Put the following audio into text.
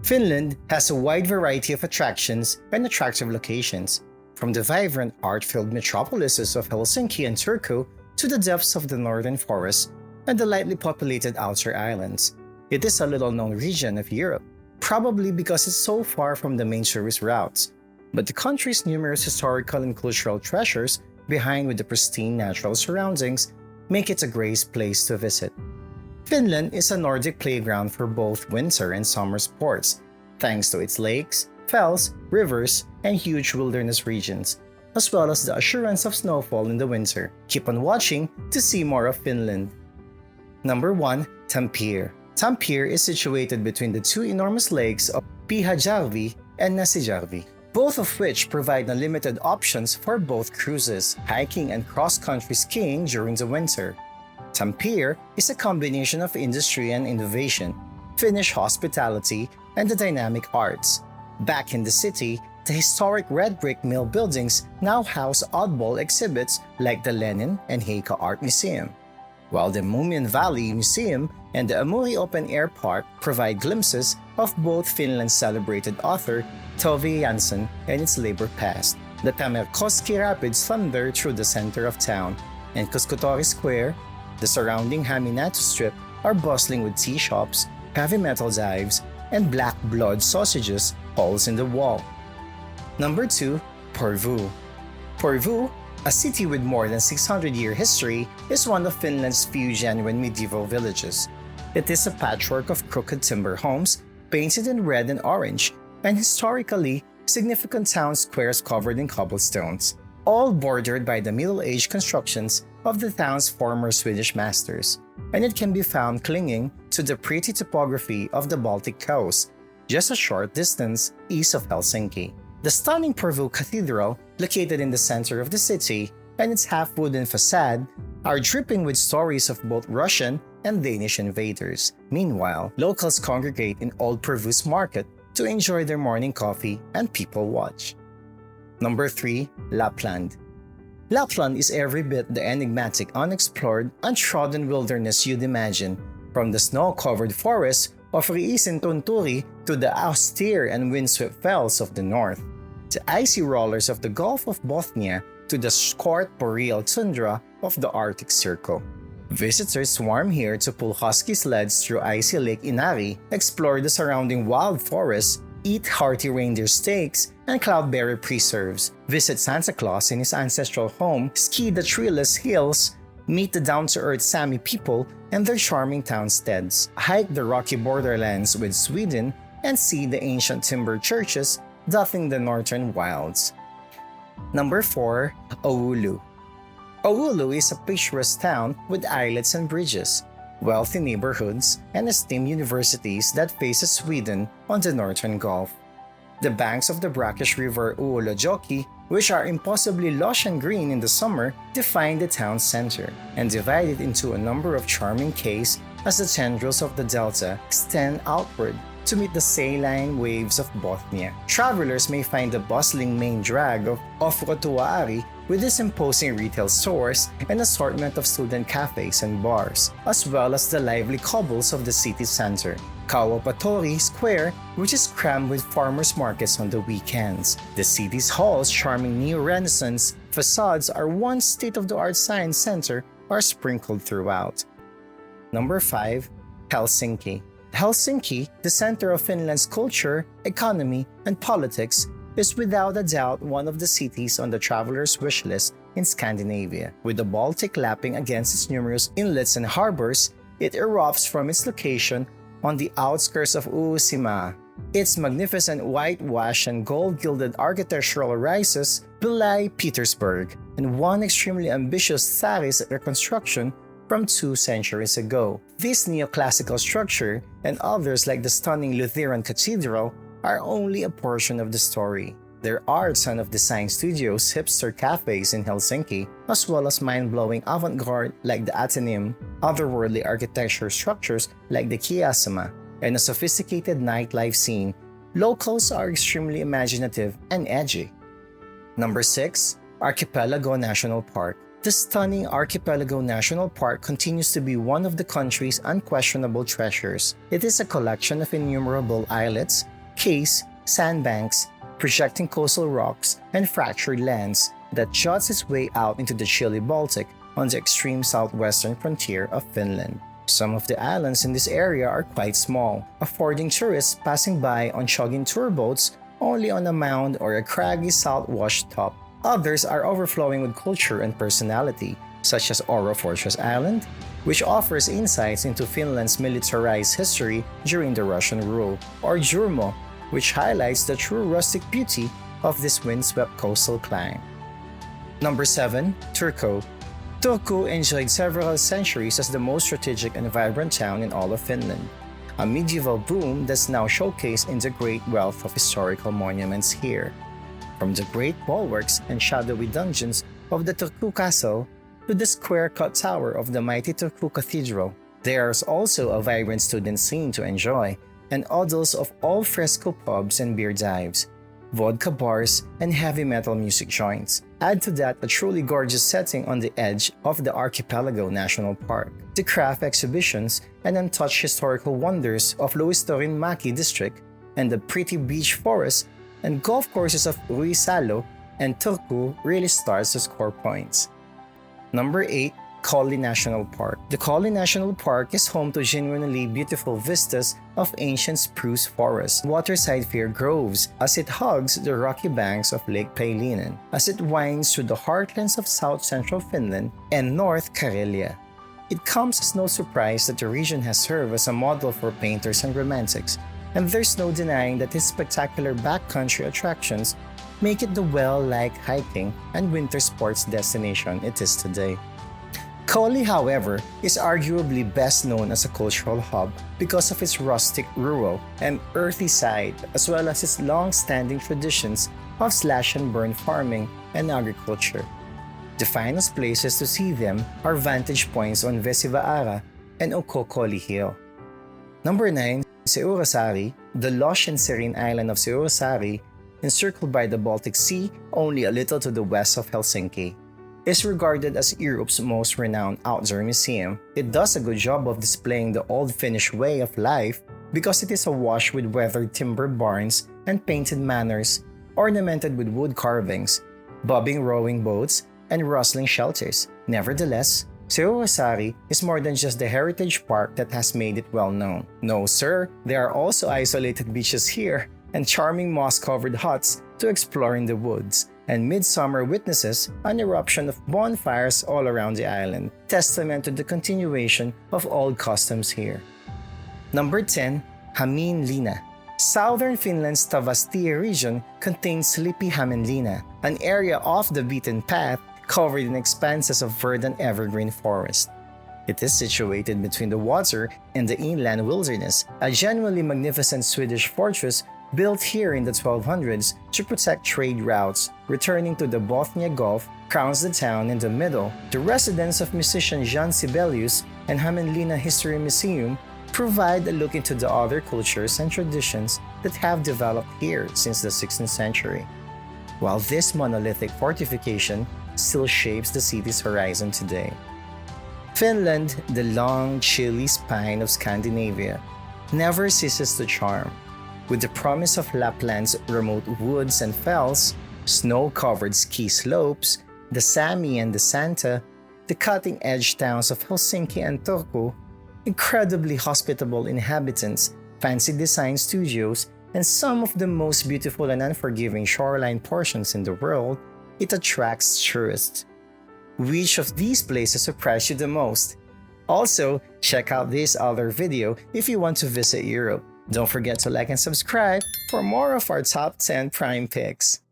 Finland has a wide variety of attractions and attractive locations, from the vibrant art-filled metropolises of Helsinki and Turku to the depths of the northern forests and the lightly populated outer islands. It is a little-known region of Europe, probably because it's so far from the main tourist routes, but the country's numerous historical and cultural treasures, behind with the pristine natural surroundings, make it a great place to visit. Finland is a Nordic playground for both winter and summer sports, thanks to its lakes, fells, rivers, and huge wilderness regions, as well as the assurance of snowfall in the winter. Keep on watching to see more of Finland. Number 1. Tampere. Tampere is situated between the two enormous lakes of Pyhäjärvi and Näsijärvi, both of which provide unlimited options for both cruises, hiking, and cross-country skiing during the winter. Tampere is a combination of industry and innovation, Finnish hospitality, and the dynamic arts. Back in the city, the historic red brick mill buildings now house oddball exhibits like the Lenin and Heikka Art Museum, while the Moomin Valley Museum and the Amuri Open Air Park provide glimpses of both Finland's celebrated author Tove Jansson and its labor past. The Tamerkoski Rapids thunder through the center of town, and Kuskotori Square, the surrounding Haminatu Strip, are bustling with tea shops, heavy metal dives, and black blood sausages holes in the wall. Number 2. Porvoo. Porvoo, a city with more than 600-year history, is one of Finland's few genuine medieval villages. It is a patchwork of crooked timber homes, painted in red and orange, and historically significant town squares covered in cobblestones, all bordered by the middle-aged constructions of the town's former Swedish masters, and it can be found clinging to the pretty topography of the Baltic coast, just a short distance east of Helsinki. The stunning Porvoo Cathedral, located in the center of the city, and its half-wooden facade are dripping with stories of both Russian and Danish invaders. Meanwhile, locals congregate in Old Porvoo's market to enjoy their morning coffee and people watch. Number 3. Lapland. Lapland is every bit the enigmatic, unexplored, untrodden wilderness you'd imagine, from the snow-covered forests of Riisintunturi to the austere and windswept fells of the north, the icy rollers of the Gulf of Bothnia to the scorched boreal tundra of the Arctic Circle. Visitors swarm here to pull husky sleds through icy Lake Inari, explore the surrounding wild forests, eat hearty reindeer steaks and cloudberry preserves, visit Santa Claus in his ancestral home, ski the treeless hills, meet the down-to-earth Sami people and their charming townsteads, hike the rocky borderlands with Sweden, and see the ancient timber churches dotting the northern wilds. Number 4. Oulu. Oulu is a picturesque town with islets and bridges, wealthy neighborhoods, and esteemed universities that faces Sweden on the northern Gulf. The banks of the brackish river Uolojoki, which are impossibly lush and green in the summer, define the town's center and divide it into a number of charming cays as the tendrils of the delta extend outward to meet the saline waves of Bothnia. Travelers may find the bustling main drag of Ofrotuari with its imposing retail stores and assortment of student cafes and bars, as well as the lively cobbles of the city center. Kauapatori Square, which is crammed with farmers' markets on the weekends. The city's hall's charming neo-Renaissance facades are one state-of-the-art science center are sprinkled throughout. Number 5. Helsinki. Helsinki, the center of Finland's culture, economy, and politics, is without a doubt one of the cities on the traveler's wish list in Scandinavia. With the Baltic lapping against its numerous inlets and harbors, it erupts from its location on the outskirts of Uusimaa. Its magnificent whitewash and gold-gilded architectural rises belie Petersburg and one extremely ambitious Tsarist reconstruction from 2 centuries ago. This neoclassical structure and others like the stunning Lutheran Cathedral are only a portion of the story. There are ton of design studios, hipster cafes in Helsinki, as well as mind-blowing avant-garde like the Athenaeum, otherworldly architecture structures like the Kiasama, and a sophisticated nightlife scene. Locals are extremely imaginative and edgy. Number 6. Archipelago National Park. The stunning Archipelago National Park continues to be one of the country's unquestionable treasures. It is a collection of innumerable islets, cays, sandbanks, projecting coastal rocks, and fractured lands that juts its way out into the chilly Baltic on the extreme southwestern frontier of Finland. Some of the islands in this area are quite small, affording tourists passing by on chugging tour boats only on a mound or a craggy salt-washed top. Others are overflowing with culture and personality, such as Oro Fortress Island, which offers insights into Finland's militarized history during the Russian rule, or Jurmo, which highlights the true rustic beauty of this windswept coastal climb. Number 7. Turku. Turku enjoyed several centuries as the most strategic and vibrant town in all of Finland, a medieval boom that's now showcased in the great wealth of historical monuments here. From the great bulwarks and shadowy dungeons of the Turku Castle to the square-cut tower of the mighty Turku Cathedral, there's also a vibrant student scene to enjoy, and odors of all fresco pubs and beer dives, vodka bars, and heavy metal music joints. Add to that a truly gorgeous setting on the edge of the Archipelago National Park, the craft exhibitions and untouched historical wonders of Luistorinmäki district, and the pretty beach forests and golf courses of Uisalo, and Turku really starts to score points. Number 8. Colli National Park. The Colli National Park is home to genuinely beautiful vistas of ancient spruce forests, waterside fir groves, as it hugs the rocky banks of Lake Päijänne, as it winds through the heartlands of south-central Finland and North Karelia. It comes as no surprise that the region has served as a model for painters and romantics, and there's no denying that its spectacular backcountry attractions make it the well-liked hiking and winter sports destination it is today. Colli, however, is arguably best known as a cultural hub because of its rustic, rural, and earthy side, as well as its long-standing traditions of slash-and-burn farming and agriculture. The finest places to see them are vantage points on Vesivaara and Ukokolli Hill. Number 9. Seurasari. The lush and serene island of Seurasari, encircled by the Baltic Sea only a little to the west of Helsinki, is regarded as Europe's most renowned outdoor museum. It does a good job of displaying the old Finnish way of life because it is awash with weathered timber barns and painted manors ornamented with wood carvings, bobbing rowing boats, and rustling shelters. Nevertheless, Seurasari is more than just the heritage park that has made it well known. No sir, there are also isolated beaches here and charming moss-covered huts to explore in the woods, and midsummer witnesses an eruption of bonfires all around the island, testament to the continuation of old customs here. Number 10. Hämeenlinna. Southern Finland's Tavastia region contains sleepy Hämeenlinna, an area off the beaten path covered in expanses of verdant evergreen forest. It is situated between the water and the inland wilderness, a genuinely magnificent Swedish fortress built here in the 1200s to protect trade routes. Returning to the Bothnia Gulf crowns the town in the middle. The residence of musician Jan Sibelius and Hämeenlinna History Museum provide a look into the other cultures and traditions that have developed here since the 16th century, while this monolithic fortification still shapes the city's horizon today. Finland, the long, chilly spine of Scandinavia, never ceases to charm. With the promise of Lapland's remote woods and fells, snow-covered ski slopes, the Sami and the Santa, the cutting-edge towns of Helsinki and Turku, incredibly hospitable inhabitants, fancy design studios, and some of the most beautiful and unforgiving shoreline portions in the world, it attracts tourists. Which of these places surprised you the most? Also, check out this other video if you want to visit Europe. Don't forget to like and subscribe for more of our top 10 prime picks.